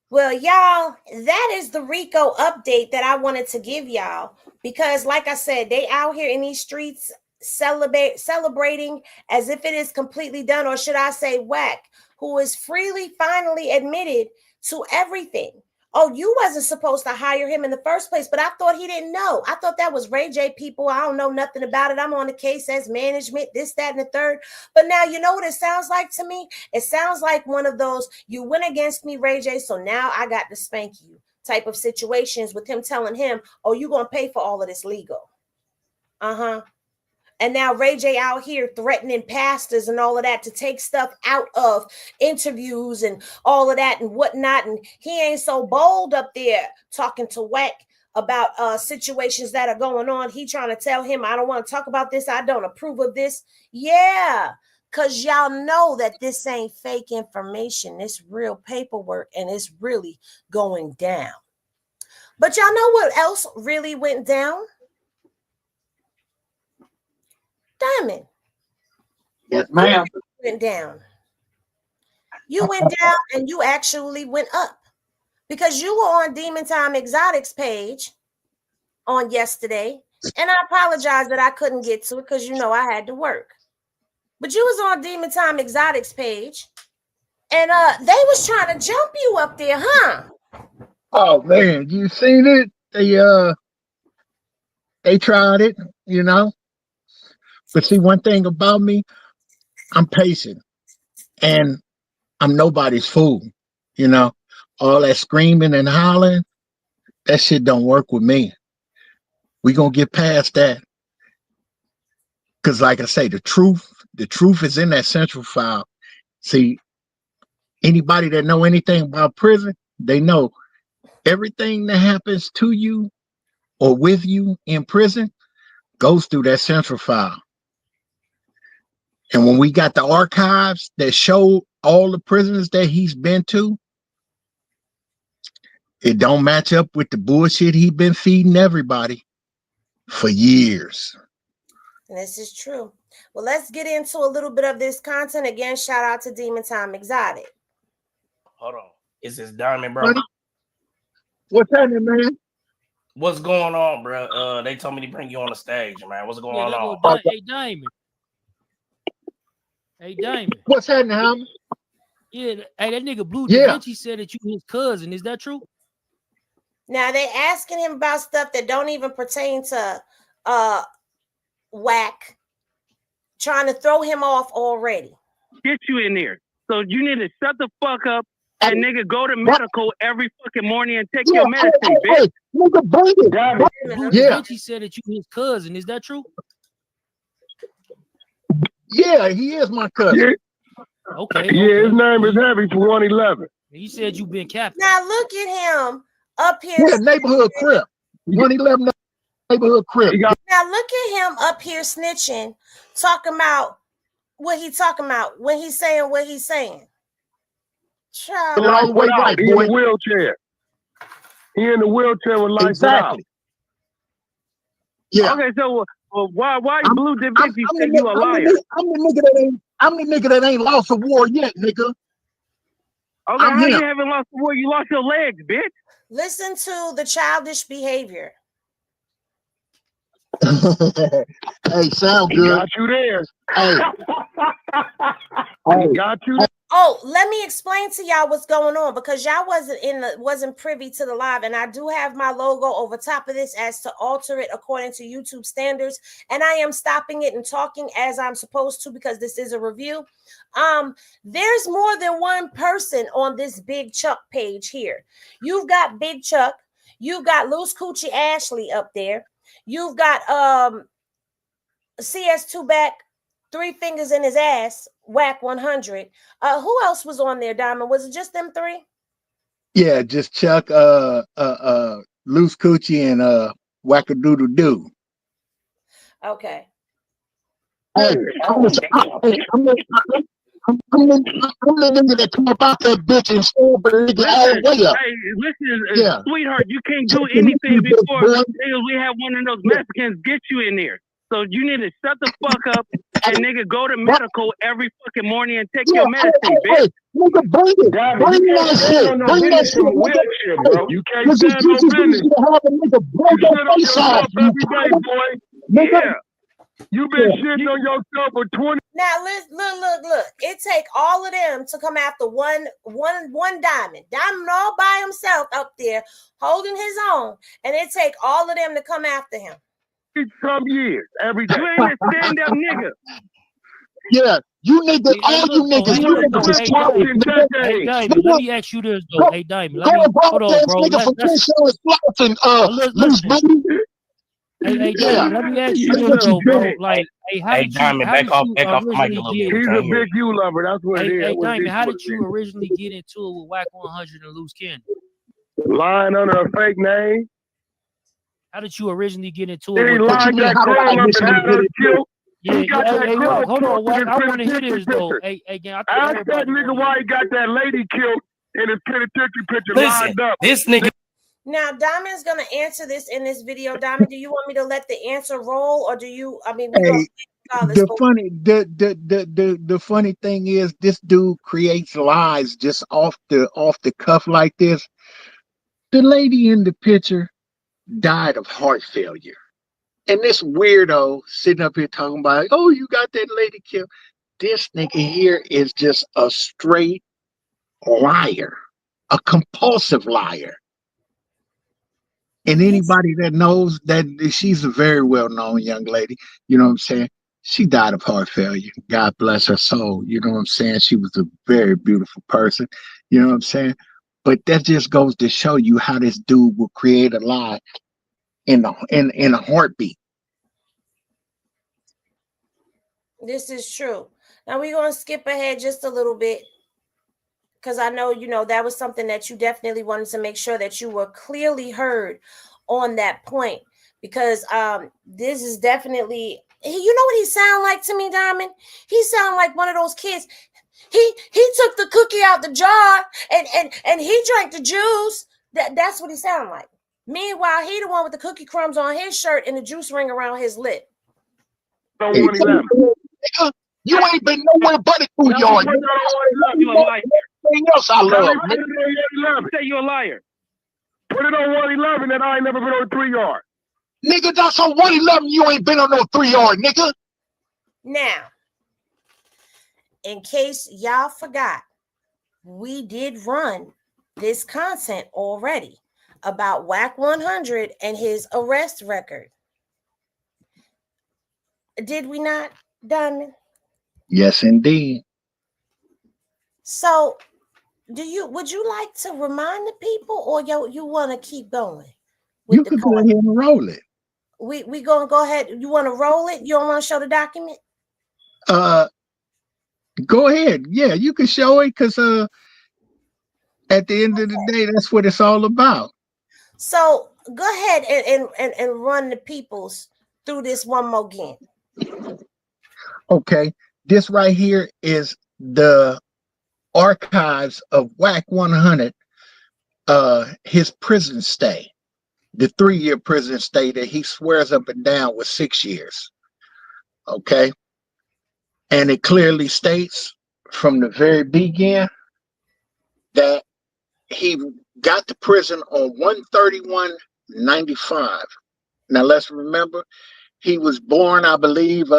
Well, y'all, that is the RICO update that I wanted to give y'all because, like I said, they out here in these streets celebrating as if it is completely done, or should I say Wack, who is freely finally admitted to everything. Oh, you wasn't supposed to hire him in the first place, but I thought he didn't know. I thought that was Ray J people. I don't know nothing about it. I'm on the case as management, this, that, and the third. But now you know what it sounds like to me? It sounds like one of those, you went against me, Ray J, so now I got to spank you type of situations with him telling him, oh, you're going to pay for all of this legal. And now Ray J out here threatening pastors and all of that to take stuff out of interviews and all of that and whatnot. And he ain't so bold up there talking to Wack about situations that are going on. He trying to tell him, I don't want to talk about this. I don't approve of this. Yeah, because y'all know that this ain't fake information. It's real paperwork and it's really going down. But y'all know what else really went down? Diamond. Yes, ma'am. Went down. You went down and you actually went up because you were on Demon Time Exotics page on yesterday. And I apologize that I couldn't get to it because you know I had to work. But you was on Demon Time Exotics page and they was trying to jump you up there, huh? Oh man, you seen it? They tried it, you know. But see, one thing about me, I'm patient and I'm nobody's fool, you know. All that screaming and hollering, that shit don't work with me. We gonna get past that. Cause like I say, the truth is in that central file. See, anybody that know anything about prison, they know everything that happens to you or with you in prison goes through that central file. And when we got the archives that show all the prisoners that he's been to, it don't match up with the bullshit he been feeding everybody for years. And this is true. Well, let's get into a little bit of this content. Again, shout out to Demon Time Exotic. Hold on. Is this Diamond, bro? What's happening, man? What's going on, bro? They told me to bring you on the stage, man. What's going on? Hey, Diamond. Hey, Diamond. What's happening, Hammer? Yeah, hey, that nigga Blue Da Vinci said that you his cousin. Is that true? Now they asking him about stuff that don't even pertain to Wack, trying to throw him off already. Get you in there. So you need to shut the fuck up and nigga go to medical every fucking morning and take your medicine, bitch. Blue Da Vinci said that you his cousin. Is that true? Yeah, he is my cousin. Okay. Yeah, his name is Heavy for 111. He said you been captain. Now look at him up here. Yeah, neighborhood crib. 111 neighborhood crib. Now look at him up here snitching, talking about what he talking about when he's saying what he's saying. Child. All the way right, He in the wheelchair. He in the wheelchair with lights exactly. Yeah. Okay, so why Blue Da Vinci say you a liar? I'm the nigga that ain't lost a war yet, nigga. Okay, how you haven't lost the war? You lost your legs, bitch. Listen to the childish behavior. Hey, sound He good. got you there. Hey. He got you there. Oh, let me explain to y'all what's going on because y'all wasn't privy to the live, and I do have my logo over top of this as to alter it according to YouTube standards, and I am stopping it and talking as I'm supposed to because this is a review. There's more than one person on this Big Chuck page here. You've got Big Chuck, you've got Loose Coochie Ashley up there, you've got CS2 back, 3 fingers in his ass, Wack 100. Who else was on there, Diamond? Was it just them 3? Yeah, just Chuck, Loose Coochie, and Whack-a-doodle-doo. Okay. Hey, I'm the nigga that come up out that bitch and stab the nigga all the way up. Hey, listen, sweetheart, you can't do anything before we have one of those Mexicans get you in there. So you need to shut the fuck up and nigga go to medical every fucking morning and take your medicine, bitch. Nigga, bring it. Bring that shit. Bring that shit, bro. You can't stand no business. You shit on yourself every day, boy. Yeah. You been shitting on yourself for 20. Now look. It take all of them to come after one Diamond. Diamond all by himself up there holding his own, and it take all of them to come after him. Some years, every day. You ain't a stand-up nigga. Yeah, you niggas, all you niggas, you niggas is talking. Hey, Diamond, let me ask you this, though. Hey, Diamond, let me, hold on, bro. Nigga from Kingston Slots and Loose Booty. Hey, Diamond, let me ask you this, though, bro. Like, hey, how did Diamond, back off the mic a little bit. He's a big you lover. That's what it is. Hey, Diamond, how did you originally get into it with Wack 100 and Loose Candy? Lying under a fake name. How did you originally get into it? He lined that girl up and had her killed. Hey, look, hold on, Wack. I want to hear this, though. Hey, again, ask that nigga why he got that lady killed in his penitentiary picture lined up. This nigga. Now, Diamond's going to answer this in this video. Diamond, do you want me to let the answer roll, or do you, we're going to the funny thing is this dude creates lies just off the cuff like this. The lady in the picture died of heart failure. And this weirdo sitting up here talking about, oh, you got that lady killed. This nigga here is just a straight liar, a compulsive liar. And anybody that knows that she's a very well-known young lady, you know what I'm saying? She died of heart failure. God bless her soul. You know what I'm saying? She was a very beautiful person. You know what I'm saying? But that just goes to show you how this dude will create a lie in a heartbeat. This is true. Now we're going to skip ahead just a little bit because I know, that was something that you definitely wanted to make sure that you were clearly heard on that point, because this is definitely, you know what he sound like to me, Diamond? He sound like one of those kids. He took the cookie out the jar and he drank the juice. That's what he sound like. Meanwhile, he the one with the cookie crumbs on his shirt and the juice ring around his lip. You ain't been nowhere but a 2 yard. You a liar. Everything else I love. Say you're a liar. Put it on 111 that I ain't never been on 3 yard. Nigga, that's on 111. You ain't been on no 3 yard, nigga. Now, in case y'all forgot, we did run this content already about Wack 100 and his arrest record. Did we not, Diamond? Yes, indeed. So, would you like to remind the people, or you want to keep going? You can go ahead and roll it. We gonna go ahead. You want to roll it? You don't want to show the document? Go ahead. Yeah, you can show it because at the end of the day, that's what it's all about. So go ahead and run the peoples through this one more again. Okay, this right here is the archives of Wack 100, his prison stay, the 3-year prison stay that he swears up and down was 6 years. Okay, and it clearly states from the very beginning that he got to prison on 1/31/95. Now let's remember, he was born, I believe,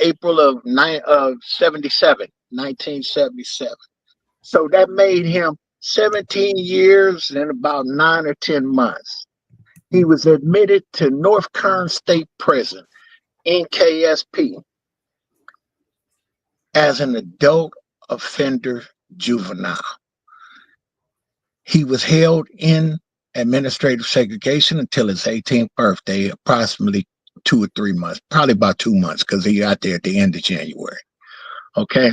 April of 1977. So that made him 17 years and about 9 or 10 months. He was admitted to North Kern State Prison, NKSP, as an adult offender juvenile. He was held in administrative segregation until his 18th birthday, approximately 2 or 3 months, probably about 2 months, because he got there at the end of January. Okay.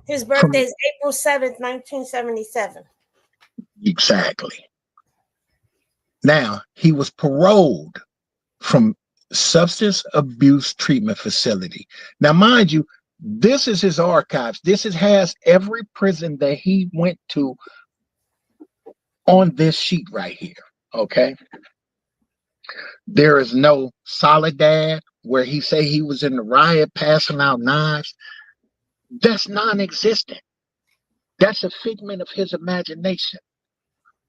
His birthday is April 7th, 1977. Exactly. Now, he was paroled from substance abuse treatment facility. Now, mind you, this is his archives. Has every prison that he went to on this sheet right here. Okay. There is no Soledad where he say he was in the riot passing out knives. That's non-existent. That's a figment of his imagination,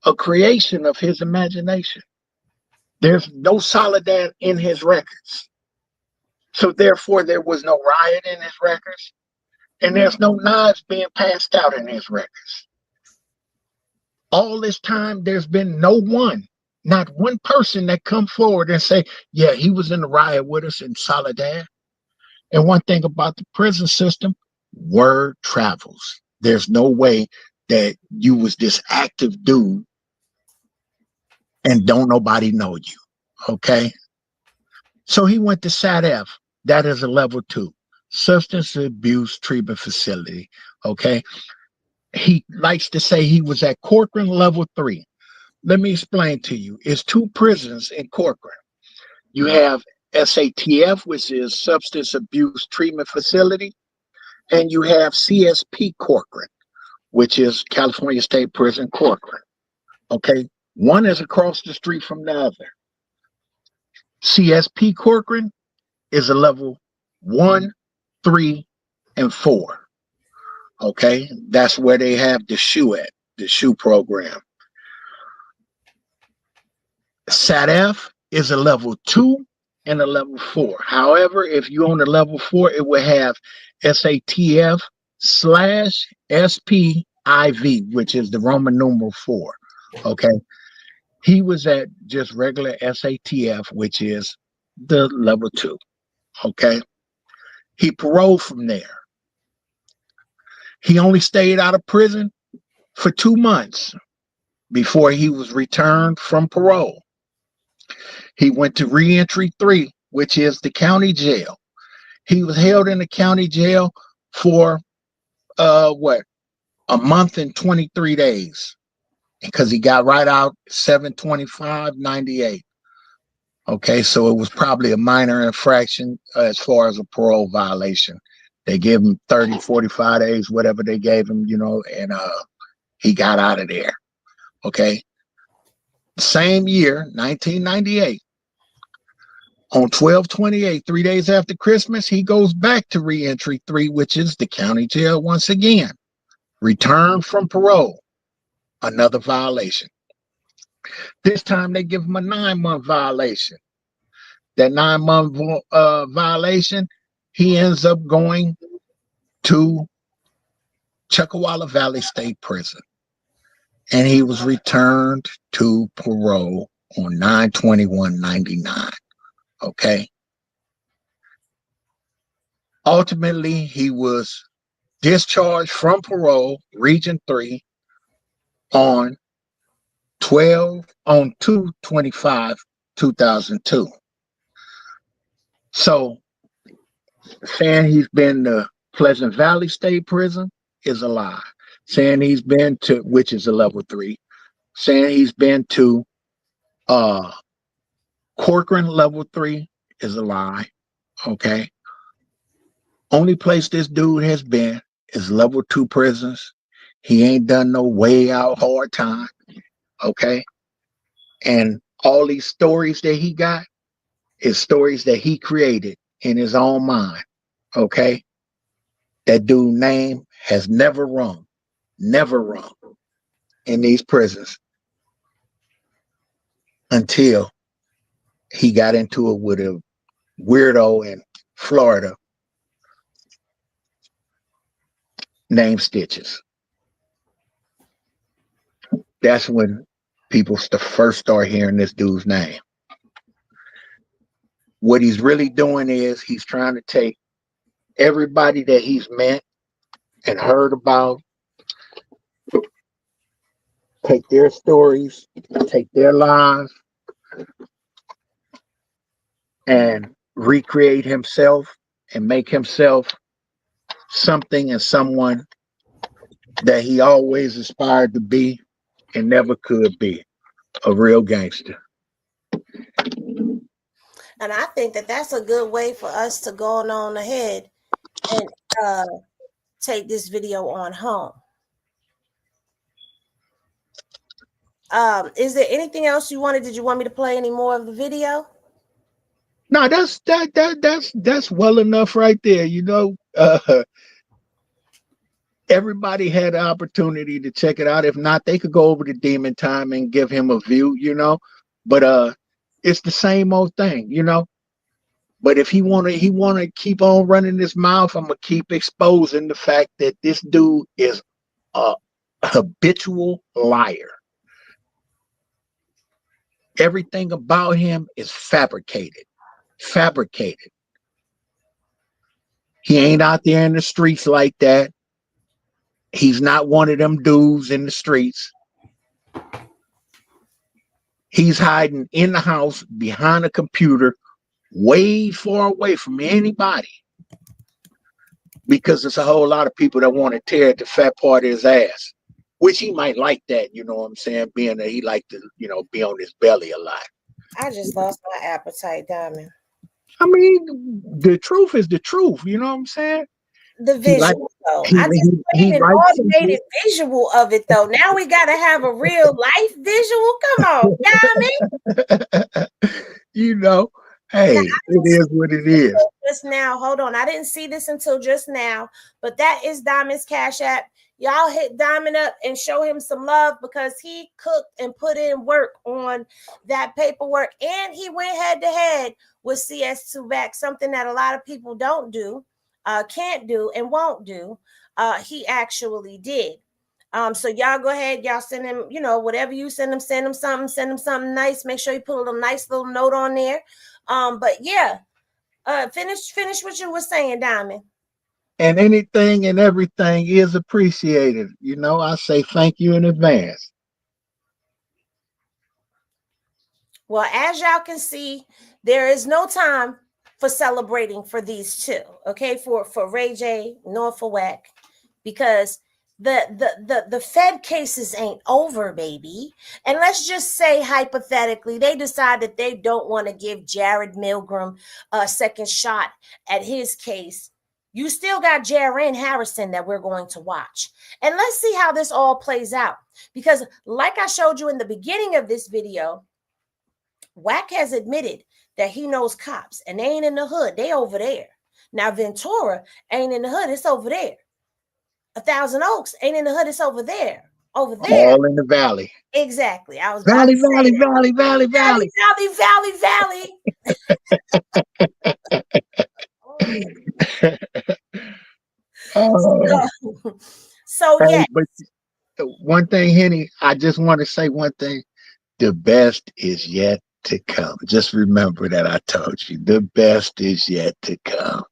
a creation of his imagination. There's no Soledad in his records. So therefore, there was no riot in his records, and there's no knives being passed out in his records. All this time, there's been not one person that come forward and say, yeah, he was in the riot with us in Soledad. And one thing about the prison system, word travels. There's no way that you was this active dude and don't nobody know you. Okay. So he went to SAT-F. That is a level 2, substance abuse treatment facility. Okay. He likes to say he was at Corcoran level 3. Let me explain to you. It's 2 prisons in Corcoran. You have SATF, which is substance abuse treatment facility, and you have CSP Corcoran, which is California State Prison Corcoran. Okay. One is across the street from the other. CSP Corcoran is a level 3 prison. Okay. One is across the street from the other. CSP Corcoran is a level 1, 3, and 4. Okay, that's where they have the shoe at, the shoe program. SATF is a level 2 and a level 4. However, if you're on the level 4, it will have SATF/SPIV, which is the Roman numeral 4. Okay. He was at just regular SATF, which is the level 2. Okay. He paroled from there. He only stayed out of prison for 2 months before he was returned from parole. He went to reentry 3, which is the county jail. He was held in the county jail for a month and 23 days, because he got right out 7/25/98. Okay, so it was probably a minor infraction as far as a parole violation. They gave him 30, 45 days, whatever they gave him, and he got out of there. Okay. Same year, 1998. On 12/28, 3 days after Christmas, he goes back to reentry 3, which is the county jail once again. Returned from parole. Another violation. This time they give him a 9-month violation. That 9-month violation, he ends up going to Chuckawalla Valley State Prison. And he was returned to parole on 9/21/99. Okay. Ultimately, he was discharged from parole, Region 3, on 2/25/2002. So saying he's been to Pleasant Valley State Prison is a lie. Saying he's been to, which is a level 3, saying he's been to Corcoran level 3 is a lie. Okay. Only place this dude has been is level 2 prisons. He ain't done no way out hard time. Okay. And all these stories that he got is stories that he created in his own mind. Okay. That dude's name has never rung in these prisons until he got into it with a weirdo in Florida named Stitches. That's when people first start hearing this dude's name. What he's really doing is he's trying to take everybody that he's met and heard about, take their stories, take their lives, and recreate himself and make himself something and someone that he always aspired to be and never could be, a real gangster. And I think that that's a good way for us to go on ahead and take this video on home. Is there anything else you wanted? Did you want me to play any more of the video? No, that's well enough right there. Everybody had the opportunity to check it out. If not, they could go over to Demon Time and give him a view, But it's the same old thing, But if he wanna keep on running his mouth, I'm gonna keep exposing the fact that this dude is a habitual liar. Everything about him is fabricated. He ain't out there in the streets like that. He's not one of them dudes in the streets. He's hiding in the house behind a computer, way far away from anybody, because there's a whole lot of people that want to tear at the fat part of his ass, which he might like that, you know what I'm saying, being that he like to, be on his belly a lot. I just lost my appetite, Diamond. I mean, the truth is the truth, you know what I'm saying? The visual, though. I just made an automated visual of it, though. Now we got to have a real life visual. Come on, Diamond. Hey, it is what it is. Just now, hold on. I didn't see this until just now, but that is Diamond's Cash App. Y'all hit Diamond up and show him some love because he cooked and put in work on that paperwork, and he went head to head with CS2 Wack, something that a lot of people don't do, can't do, and won't do. He actually did. So y'all go ahead, y'all send him, you know, whatever you send him something nice. Make sure you put a little nice little note on there. But yeah, finish what you were saying, Diamond. And anything and everything is appreciated. You know, I say thank you in advance. Well, as y'all can see, there is no time for celebrating for these two, okay? For Ray J nor for Wack, because the Fed cases ain't over, baby. And let's just say hypothetically they decide that they don't want to give Jarred Milgram a second shot at his case. You still got Jerren Harrison that we're going to watch. And let's see how this all plays out. Because like I showed you in the beginning of this video, Wack has admitted that he knows cops and they ain't in the hood. They over there. Now Ventura ain't in the hood. It's over there. 1,000 Oaks ain't in the hood. It's over there. Over there. All in the valley. Exactly. I was valley. So hey, yeah. But one thing, Henny, I just want to say one thing. The best is yet to come. Just remember that I told you. The best is yet to come.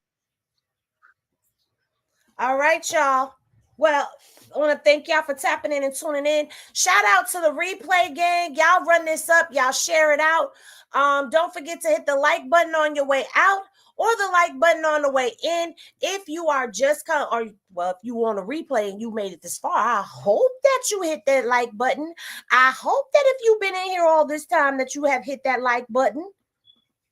All right, y'all. Well, I want to thank y'all for tapping in and tuning in. Shout out to the replay gang. Y'all run this up. Y'all share it out. Don't forget to hit the like button on your way out or the like button on the way in. If you are just if you want a replay and you made it this far, I hope that you hit that like button. I hope that if you've been in here all this time that you have hit that like button.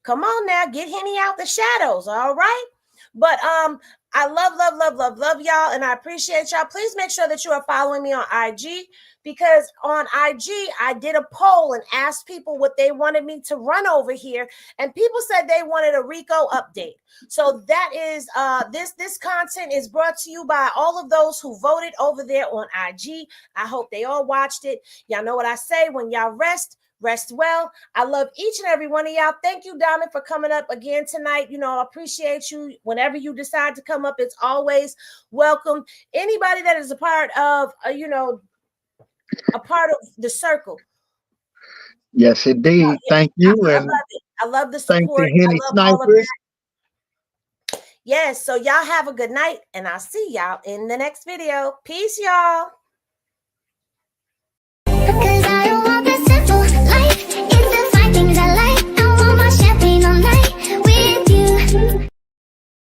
Come on now, get Henny out the shadows, all right? But I love y'all, and I appreciate y'all. Please make sure that you are following me on IG, because on IG, I did a poll and asked people what they wanted me to run over here, and people said they wanted a RICO update. So that is this content is brought to you by all of those who voted over there on IG. I hope they all watched it. Y'all know what I say, when y'all rest well. I love each and every one of y'all. Thank you, Diamond, for coming up again tonight. You know, I appreciate you. Whenever you decide to come up, it's always welcome. Anybody that is a part of, a part of the circle. Yes, indeed. Thank you. I love it. I love the support. Thank you, Henny Snipers. Yes, so y'all have a good night, and I'll see y'all in the next video. Peace, y'all.